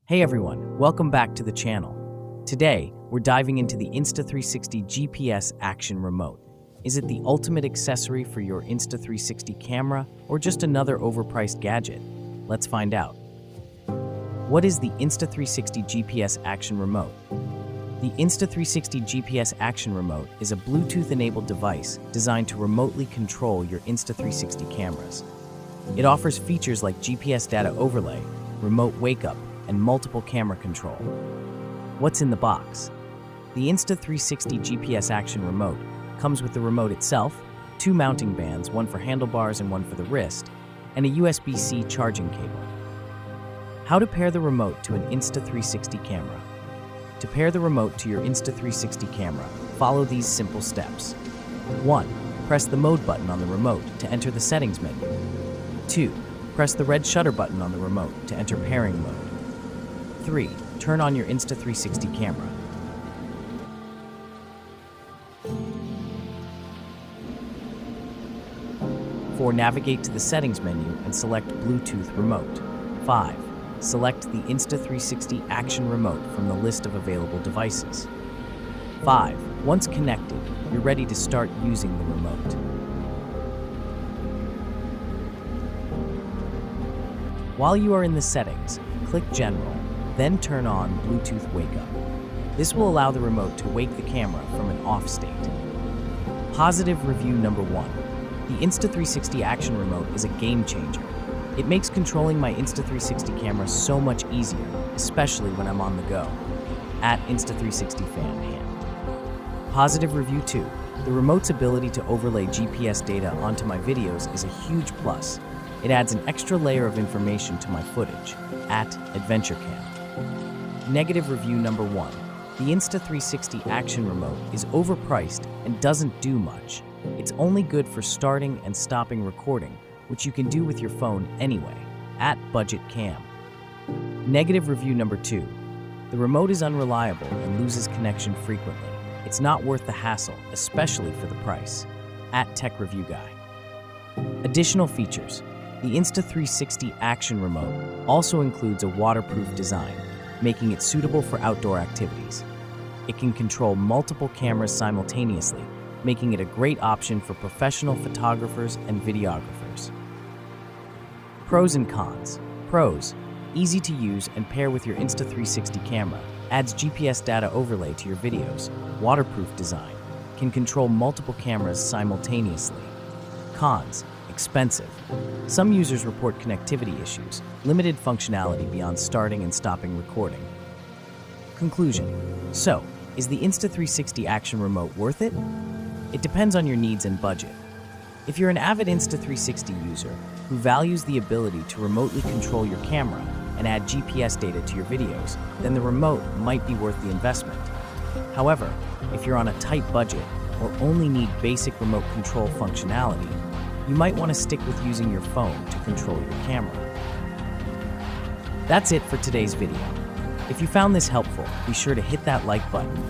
Hey everyone, welcome back to the channel. Today, we're diving into the Insta360 GPS Action Remote. Is it the ultimate accessory for your Insta360 camera or just another overpriced gadget? Let's find out. What is the Insta360 GPS Action Remote? The Insta360 GPS Action Remote is a Bluetooth-enabled device designed to remotely control your Insta360 cameras. It offers features like GPS data overlay, remote wake-up, and multiple camera control. What's in the box? The Insta360 GPS Action Remote comes with the remote itself, two mounting bands, one for handlebars and one for the wrist, and a USB-C charging cable. How to pair the remote to an Insta360 camera. To pair the remote to your Insta360 camera, follow these simple steps. 1. Press the mode button on the remote to enter the settings menu. 2. Press the red shutter button on the remote to enter pairing mode. 3. Turn on your Insta360 camera. 4. Navigate to the settings menu and select Bluetooth remote. 5. Select the Insta360 Action Remote from the list of available devices. 5. Once connected, you're ready to start using the remote. While you are in the settings, click General, then turn on Bluetooth Wake Up. This will allow the remote to wake the camera from an off state. Positive review number 1. The Insta360 Action Remote is a game changer. It makes controlling my Insta360 camera so much easier, especially when I'm on the go. At Insta360 Fan Hand. Positive review 2. The remote's ability to overlay GPS data onto my videos is a huge plus. It adds an extra layer of information to my footage. At AdventureCam. Negative review number 1. The Insta360 Action Remote is overpriced and doesn't do much. It's only good for starting and stopping recording, which you can do with your phone anyway. At BudgetCam. Negative review number 2. The remote is unreliable and loses connection frequently. It's not worth the hassle, especially for the price. At Tech Review Guy. Additional features. The Insta360 Action Remote also includes a waterproof design, making it suitable for outdoor activities. It can control multiple cameras simultaneously, making it a great option for professional photographers and videographers. Pros and cons. Pros: easy to use and pair with your Insta360 camera, adds GPS data overlay to your videos, waterproof design, can control multiple cameras simultaneously. Cons: expensive. Some users report connectivity issues, limited functionality beyond starting and stopping recording. Conclusion. So, is the Insta360 Action Remote worth it? It depends on your needs and budget. If you're an avid Insta360 user who values the ability to remotely control your camera and add GPS data to your videos, then the remote might be worth the investment. However, if you're on a tight budget or only need basic remote control functionality, you might want to stick with using your phone to control your camera. That's it for today's video. If you found this helpful, be sure to hit that like button,